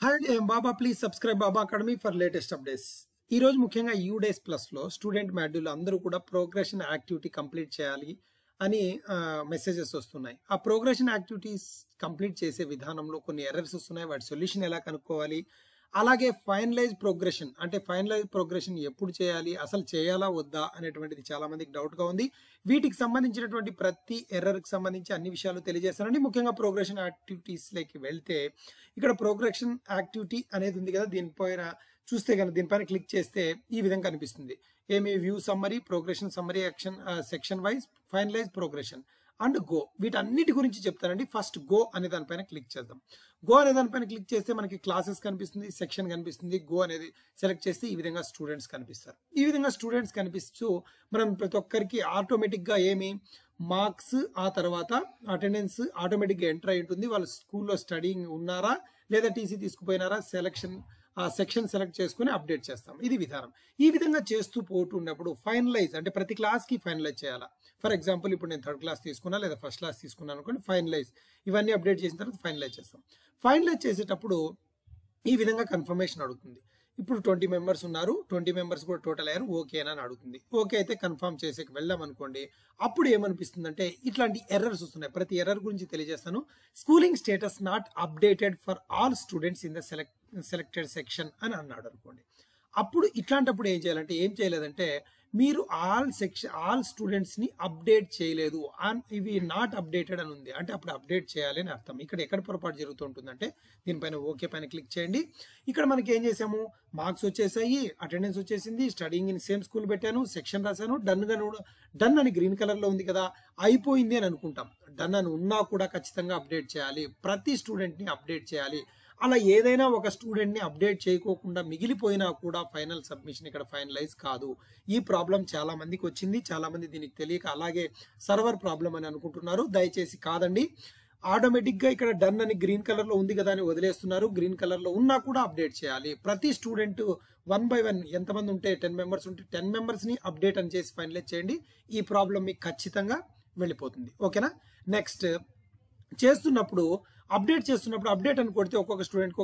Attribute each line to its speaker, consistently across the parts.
Speaker 1: Hi, I'm Baba. Please subscribe Baba Academy for latest updates. ఈ రోజు ముఖ్యంగా UDISE plus లో స్టూడెంట్ మాడ్యూల్ అందరూ కూడా ప్రోగ్రెషన్ యాక్టివిటీ కంప్లీట్ చేయాలి అని మెసేజెస్ వస్తున్నాయి. ఆ ప్రోగ్రెషన్ యాక్టివిటీస్ కంప్లీట్ చేసే విధానంలో కొన్ని ఎర్రర్స్ వస్తున్నాయి. వాటి సొల్యూషన్ ఎలా కనుక్కోవాలి, అలాగే ఫైనలైజ్ ప్రోగ్రెషన్ ఎప్పుడు చేయాలి, అసలు చేయాలా వద్దా అనేటువంటిది చాలా మందికి డౌట్ గా ఉంది. వీటికి సంబంధించినటువంటి ప్రతి ఎర్రర్ కి సంబంధించి అన్ని విషయాలు తెలియజేస్తానండి. ముఖ్యంగా ప్రోగ్రెషన్ యాక్టివిటీస్ లోకి వెళ్తే ఇక్కడ ప్రోగ్రెషన్ యాక్టివిటీ అనేది ఉంది కదా, దీనిపైన చూస్తే కనుక దీనిపైన క్లిక్ చేస్తే ఈ విధంగా కనిపిస్తుంది. ఏమి view summary, progression summary, action section wise, finalize progression and go. వీటన్నిటి గురించి చెప్తానండి. ఫస్ట్ గో అనే దానిపైన క్లిక్ చేద్దాం. గో అనే దానిపైన క్లిక్ చేస్తే మనకి క్లాసెస్ కనిపిస్తుంది, సెక్షన్ కనిపిస్తుంది. గో అనేది సెలెక్ట్ చేస్తే ఈ విధంగా స్టూడెంట్స్ కనిపిస్తారు. ఈ విధంగా స్టూడెంట్స్ కనిపిస్తూ మనం ప్రతి ఒక్కరికి ఆటోమేటిక్ గా మార్క్స్, ఆ తర్వాత అటెండెన్స్ ఆటోమేటిక్ గా ఎంటర్ అయి ఉంటుంది. వాళ్ళు స్కూల్లో స్టడీయింగ్ ఉన్నారా లేదా టీసీ తీసుకుపోయినారా ఆ సెక్షన్ సెలెక్ట్ చేసుకుని అప్డేట్ చేస్తాం. ఇది విధానం. ఈ విధంగా చేస్తూ పోతున్నప్పుడు ఫైనలైజ్ అంటే ప్రతి క్లాస్ కి ఫైనలైజ్ చేయాలా. ఫర్ ఎగ్జాంపుల్ ఇప్పుడు నేను థర్డ్ క్లాస్ తీసుకున్నా లేదా ఫస్ట్ క్లాస్ తీసుకున్నాను అనుకోండి, ఫైనలైజ్ ఇవన్నీ అప్డేట్ చేసిన తర్వాత ఫైనలైజ్ చేస్తాం. ఫైనలైజ్ చేసేటప్పుడు ఈ విధంగా కన్ఫర్మేషన్ అడుగుతుంది. ఇప్పుడు 20 మెంబర్స్ ఉన్నారు, 20 మెంబర్స్ కూడా టోటల్ అయ్యారు, ఓకేనా అని అడుగుతుంది. ఓకే అయితే కన్ఫర్మ్ చేసేకి వెళ్దాం అనుకోండి. అప్పుడు ఏమనిపిస్తుందంటే ఇట్లాంటి ఎర్రర్స్ వస్తున్నాయి. ప్రతి ఎర్రర్ గురించి తెలియజేస్తాను. Schooling status not updated for all students in the selected section అని అన్నాడు అనుకోండి. అప్పుడు ఇట్లాంటప్పుడు ఏం చేయాలంటే, ఏం చేయలేదంటే మీరు ఆల్ స్టూడెంట్స్ ని అప్డేట్ చేయలేదు, ఇవి నాట్ అప్డేటెడ్ అని ఉంది అంటే అప్పుడు అప్డేట్ చేయాలి అని అర్థం. ఇక్కడ ఎక్కడ పొరపాటు జరుగుతుంటుందంటే దీనిపైన ఓకే పైన క్లిక్ చేయండి. ఇక్కడ మనకి ఏం చేసాము, మార్క్స్ వచ్చేసాయి, అటెండెన్స్ వచ్చేసింది, స్టడీయింగ్ ఇన్ సేమ్ స్కూల్ పెట్టాను, సెక్షన్ రాశాను, డన్ అని గ్రీన్ కలర్ లో ఉంది కదా, అయిపోయింది అని అనుకుంటాం. డన్ అని ఉన్నా కూడా ఖచ్చితంగా అప్డేట్ చేయాలి. ప్రతి స్టూడెంట్ ని అప్డేట్ చేయాలి. అలా ఏదైనా ఒక స్టూడెంట్ ని అప్డేట్ చేయకోకుండా మిగిలిపోయినా కూడా ఫైనల్ సబ్మిషన్ ఇక్కడ ఫైనలైజ్ కాదు. ఈ ప్రాబ్లం చాలా మందికి వచ్చింది. చాలా మంది దీనికి తెలియక అలాగే సర్వర్ ప్రాబ్లం అని అనుకుంటున్నారు. దయచేసి కాదండి, ఆటోమేటిక్ గా ఇక్కడ డన్ అని గ్రీన్ కలర్ లో ఉంది కదా అని వదిలేస్తున్నారు. గ్రీన్ కలర్ లో ఉన్నా కూడా అప్డేట్ చేయాలి. ప్రతి స్టూడెంట్ 1 by 1 ఎంతమంది ఉంటే 10 మెంబర్స్ ఉంటే 10 మెంబర్స్ ని అప్డేట్ అని చేసి ఫైనలైజ్ చేయండి. ఈ ప్రాబ్లం మీకు ఖచ్చితంగా వెళ్ళిపోతుంది. ఓకేనా. నెక్స్ట్ అప్డేట్ అని కొడితే ఒక స్టూడెంట్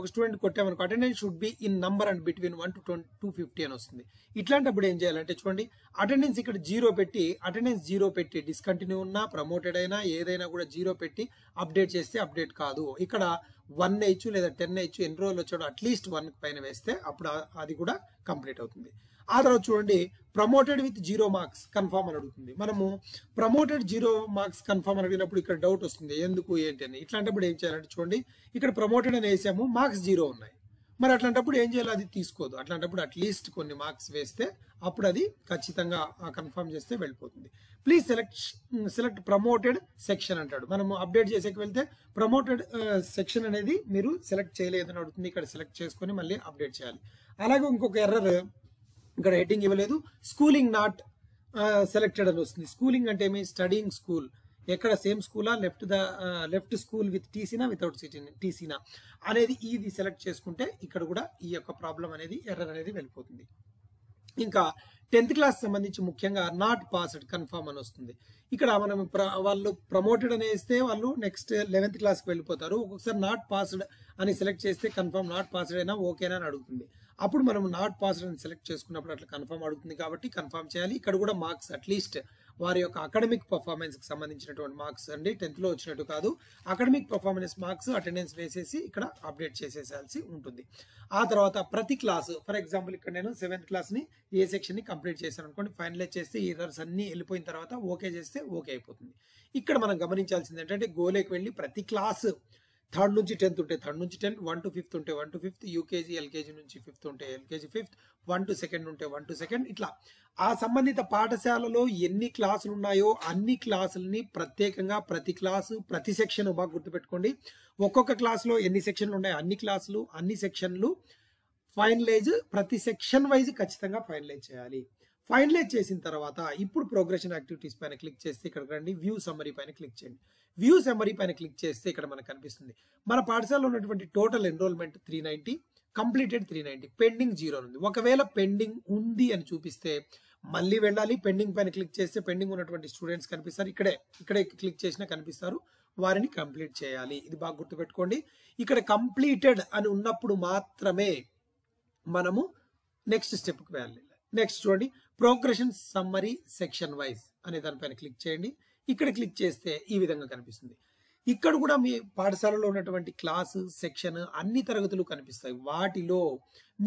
Speaker 1: కొట్టామనుకో attendance should be in number and between 1 to 250 అని వస్తుంది. ఇట్లాంటప్పుడు ఏం చేయాలంటే చూడండి, అటెండెన్స్ ఇక్కడ 0 పెట్టి డిస్కంటిన్యూ ఉన్నా ప్రమోటెడ్ అయినా ఏదైనా కూడా 0 పెట్టి అప్డేట్ చేస్తే అప్డేట్ కాదు. ఇక్కడ 1 వేయచ్చు లేదా 10 వేయచ్చు. ఎన్ని రోజులు వచ్చాడో అట్లీస్ట్ 1 పైన వేస్తే అప్పుడు అది కూడా కంప్లీట్ అవుతుంది. ఆ తర్వాత చూడండి, ప్రమోటెడ్ విత్ 0 మార్క్స్ కన్ఫర్మ్ అని అడుగుతుంది. మనము ప్రమోటెడ్ 0 మార్క్స్ కన్ఫర్మ్ అని అడిగినప్పుడు ఇక్కడ డౌట్ వస్తుంది, ఎందుకు ఏంటి అని. ఇట్లాంటప్పుడు ఏం చేయాలంటే చూడండి, ఇక్కడ ప్రమోటెడ్ అని వేసాము, మార్క్స్ 0 ఉన్నాయి. మరి అట్లాంటప్పుడు ఏం చేయాలి, అది తీసుకోదు. అట్లాంటప్పుడు అట్లీస్ట్ కొన్ని మార్క్స్ వేస్తే అప్పుడు అది ఖచ్చితంగా కన్ఫర్మ్ చేస్తే వెళ్ళిపోతుంది. ప్లీజ్ సెలెక్ట్ ప్రమోటెడ్ సెక్షన్ అంటాడు. మనము అప్డేట్ చేసేకి వెళ్తే ప్రమోటెడ్ సెక్షన్ అనేది మీరు సెలెక్ట్ చేయలేదని అడుగుతుంది. ఇక్కడ సెలెక్ట్ చేసుకొని మళ్ళీ అప్డేట్ చేయాలి. అలాగే ఇంకొక ఎర్రర్, ఇక్కడ హెడ్డింగ్ ఇవ్వలేదు, స్కూలింగ్ నాట్ సెలెక్టెడ్ అని వస్తుంది. స్కూలింగ్ అంటే ఏమి, స్టడీయింగ్ స్కూల్ ఎక్కడ సేమ్ స్కూలా, లెఫ్ట్ స్కూల్ విత్ టీసీనా వితౌట్ టీసీనా అనేది ఇది సెలెక్ట్ చేసుకుంటే ఇక్కడ కూడా ఈ యొక్క ప్రాబ్లం అనేది ఎర్రర్ అనేది వెళ్ళిపోతుంది. ఇంకా 10th క్లాస్ సంబంధించి ముఖ్యంగా నాట్ పాస్డ్ కన్ఫర్మ్ అని వస్తుంది. ఇక్కడ మనం వాళ్ళు ప్రమోటెడ్ అని వేస్తే వాళ్ళు నెక్స్ట్ 11th క్లాస్కి వెళ్ళిపోతారు. ఒక్కొక్కసారి నాట్ పాస్డ్ అని సెలెక్ట్ చేస్తే కన్ఫర్మ్ నాట్ పాస్డ్ అయినా ఓకేనా అని అడుగుతుంది. అప్పుడు మనం నాట్ పాస్డ్ అని సెలెక్ట్ చేసుకున్నప్పుడు అట్లా కన్ఫర్మ్ అడుగుతుంది కాబట్టి కన్ఫర్మ్ చేయాలి. ఇక్కడ కూడా మార్క్స్ అట్లీస్ట్ వారి యొక్క అకాడమిక్ పర్ఫార్మెన్స్ కి సంబంధించినటువంటి మార్క్స్ అండి, 10th లో వచ్చినట్టు కాదు, అకాడమిక్ పర్ఫార్మెన్స్ మార్క్స్ అటెండెన్స్ వేసేసి ఇక్కడ అప్డేట్ చేసేసాల్సి ఉంటుంది. ఆ తర్వాత ప్రతి క్లాసు, ఫర్ ఎగ్జాంపుల్ ఇక్కడ నేను 7th క్లాస్ ని ఏ సెక్షన్ ని కంప్లీట్ చేశాను అనుకోండి, ఫైనలైజ్ చేస్తే ఈ ఎర్రర్స్ అన్ని వెళ్ళిపోయిన తర్వాత ఓకే చేస్తే ఓకే అయిపోతుంది. ఇక్కడ మనం గమనించాల్సింది ఏంటంటే గోలేకి వెళ్ళి ప్రతి క్లాసు 3rd నుంచి 10th ఉంటే 3rd నుంచి 10th, 1 to 5th ఉంటే 1 to 5th, యూకేజీ ఎల్కేజీ నుంచి 5th ఉంటే ఎల్కేజీ 5th, 1 to 2nd ఉంటే 1 to 2nd, ఇట్లా ఆ సంబంధిత పాఠశాలలో ఎన్ని క్లాసులు ఉన్నాయో అన్ని క్లాసులని ప్రత్యేకంగా ప్రతి క్లాసు ప్రతి సెక్షన్ బాగా గుర్తుపెట్టుకోండి. ఒక్కొక్క క్లాసులో ఎన్ని సెక్షన్లు ఉన్నాయో అన్ని క్లాసులు అన్ని సెక్షన్లు ఫైనలైజ్ ప్రతి సెక్షన్ వైజ్ ఖచ్చితంగా ఫైనలైజ్ చేయాలి. ఫైనలైజ్ చేసిన తర్వాత ఇప్పుడు ప్రోగ్రెషన్ యాక్టివిటీస్ పైన క్లిక్ చేస్తే ఇక్కడ రండి, వ్యూ సమ్మరీ పైన క్లిక్ చేయండి. వ్యూ సమ్మరీ పైన క్లిక్ చేస్తే ఇక్కడ మనకు కనిపిస్తుంది మన పాఠశాలలో ఉన్నటువంటి టోటల్ ఎన్రోల్మెంట్ 390, కంప్లీటెడ్ 390, పెండింగ్ 0 ఉంది. ఒకవేళ పెండింగ్ ఉంది అని చూపిస్తే మళ్ళీ వెళ్ళాలి. పెండింగ్ పైన క్లిక్ చేస్తే పెండింగ్ ఉన్నటువంటి స్టూడెంట్స్ కనిపిస్తారు. ఇక్కడే క్లిక్ చేసినా కనిపిస్తారు. వారిని కంప్లీట్ చేయాలి. ఇది బాగా గుర్తుపెట్టుకోండి. ఇక్కడ కంప్లీటెడ్ అని ఉన్నప్పుడు మాత్రమే మనము నెక్స్ట్ స్టెప్కి వెళ్ళాలి. నెక్స్ట్ చూడండి, ప్రోగ్రెషన్ సమ్మరీ సెక్షన్ వైజ్ అనే దానిపైన క్లిక్ చేయండి. ఇక్కడ క్లిక్ చేస్తే ఈ విధంగా కనిపిస్తుంది. ఇక్కడ కూడా మీ పాఠశాలలో ఉన్నటువంటి క్లాసు సెక్షన్ అన్ని తరగతులు కనిపిస్తాయి. వాటిలో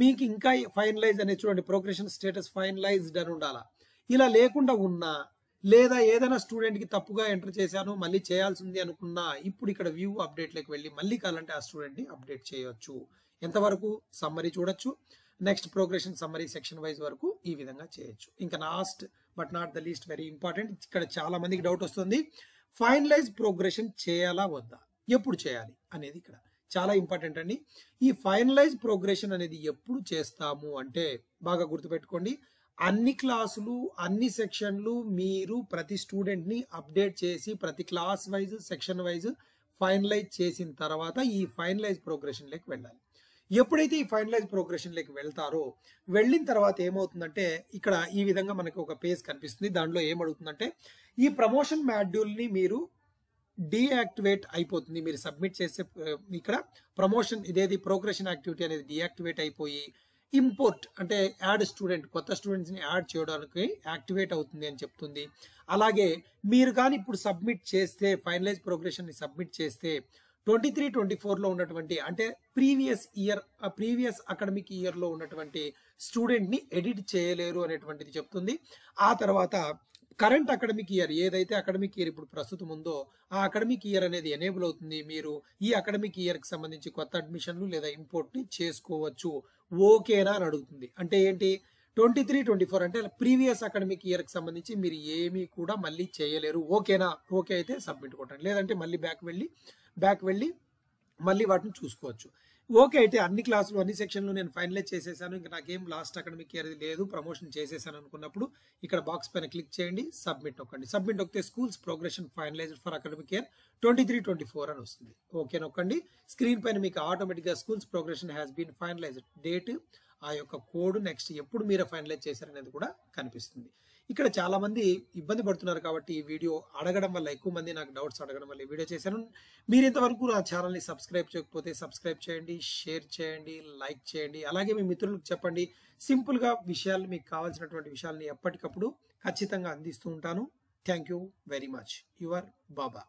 Speaker 1: మీకు ఇంకా ఫైనలైజ్ అనేది చూడండి, ప్రోగ్రెషన్ స్టేటస్ ఫైనలైజ్డ్ అని ఉండాలా. ఇలా లేకుండా ఉన్నా లేదా ఏదైనా స్టూడెంట్కి తప్పుగా ఎంటర్ చేశాను మళ్ళీ చేయాల్సి ఉంది అనుకున్నా ఇప్పుడు ఇక్కడ వ్యూ అప్డేట్లోకి వెళ్ళి మళ్ళీ కావాలంటే ఆ స్టూడెంట్ని అప్డేట్ చేయొచ్చు. ఎంతవరకు సమ్మరీ చూడొచ్చు. Next progression summary section wise వరకు ఈ విధంగా చేయొచ్చు. ఇంకా last but not the least very important, ఇక్కడ చాలా మందికి డౌట్ వస్తుంది, ఫైనలైజ్ ప్రోగ్రెషన్ చేయాలా వద్దా, ఎప్పుడు చేయాలి అనేది ఇక్కడ చాలా ఇంపార్టెంట్ అండి. ఈ ఫైనలైజ్ ప్రోగ్రెషన్ అనేది ఎప్పుడు చేస్తాము అంటే బాగా గుర్తుపెట్టుకోండి, అన్ని క్లాసులు అన్ని సెక్షన్లు మీరు ప్రతి స్టూడెంట్ని అప్డేట్ చేసి ప్రతి class wise section wise finalize చేసిన తర్వాత ఈ ఫైనలైజ్ ప్రోగ్రెషన్లోకి వెళ్ళాలి. ఎప్పుడైతే ఈ ఫైనలైజ్ ప్రోగ్రెషన్లోకి వెళ్తారో వెళ్ళిన తర్వాత ఏమవుతుందంటే ఇక్కడ ఈ విధంగా మనకి ఒక పేజ్ కనిపిస్తుంది. దాంట్లో ఏమడుగుతుందంటే ఈ ప్రమోషన్ మాడ్యూల్ని మీరు డీయాక్టివేట్ అయిపోతుంది. మీరు సబ్మిట్ చేసే ఇక్కడ ప్రమోషన్ ఇదేది ప్రోగ్రెషన్ యాక్టివిటీ అనేది డీయాక్టివేట్ అయిపోయి ఇంపోర్ట్ అంటే యాడ్ స్టూడెంట్ కొత్త స్టూడెంట్స్ని యాడ్ చేయడానికి యాక్టివేట్ అవుతుంది అని చెప్తుంది. అలాగే మీరు కానీ ఇప్పుడు సబ్మిట్ చేస్తే ఫైనలైజ్ ప్రోగ్రెషన్ని సబ్మిట్ చేస్తే 23-24లో ఉన్నటువంటి అంటే ప్రీవియస్ అకాడమిక్ ఇయర్లో ఉన్నటువంటి స్టూడెంట్ని ఎడిట్ చేయలేరు అనేటువంటిది చెప్తుంది. ఆ తర్వాత కరెంట్ అకాడమిక్ ఇయర్ ఏదైతే అకాడమిక్ ఇయర్ ఇప్పుడు ప్రస్తుతం ఉందో ఆ అకాడమిక్ ఇయర్ అనేది ఎనేబుల్ అవుతుంది. మీరు ఈ అకాడమిక్ ఇయర్కి సంబంధించి కొత్త అడ్మిషన్లు లేదా ఇంపోర్ట్ని చేసుకోవచ్చు. ఓకేనా అని అడుగుతుంది. అంటే ఏంటి 23-24 అంటే ప్రీవియస్ అకాడమిక్ ఇయర్కి సంబంధించి మీరు ఏమీ కూడా మళ్ళీ చేయలేరు. ఓకేనా? ఓకే అయితే సబ్మిట్ కొట్టండి, లేదంటే మళ్ళీ బ్యాక్ వెళ్ళి మళ్ళీ వాటిని చూసుకోవచ్చు. ఓకే అయితే అన్ని క్లాసులు అన్ని సెక్షన్లు నేను ఫైనలైజ్ చేసేసాను, ఇంకా నాకేం లాస్ట్ అకాడమిక్ ఇయర్ లేదు, ప్రమోషన్ చేసేసాను అనుకున్నప్పుడు ఇక్కడ బాక్స్ పైన క్లిక్ చేయండి, సబ్మిట్ నొక్కండి. సబ్మిట్ నొక్కితే schools progression finalized for academic year 23-24 అని వస్తుంది. ఓకే నొక్కండి. స్క్రీన్ పైన మీకు ఆటోమేటిక్గా schools progression has been finalized date, ఆ యొక్క కోడ్, నెక్స్ట్ ఎప్పుడు మీరు ఫైనలైజ్ చేశారనేది కూడా కనిపిస్తుంది. ఇక్కడ చాలా మంది ఇబ్బంది పడుతున్నారు కాబట్టి ఈ వీడియో అడగడం వల్ల ఎక్కువ మంది నాకు డౌట్స్ అడగడం వల్ల ఈ వీడియో చేశాను. మీరు ఇంతవరకు నా ఛానల్ని సబ్స్క్రైబ్ చేయకపోతే సబ్స్క్రైబ్ చేయండి, షేర్ చేయండి, లైక్ చేయండి. అలాగే మీ మిత్రులకు చెప్పండి. సింపుల్గా విషయాలు మీకు కావాల్సినటువంటి విషయాల్ని ఎప్పటికప్పుడు ఖచ్చితంగా అందిస్తూ ఉంటాను. Thank you very much. Your Baba.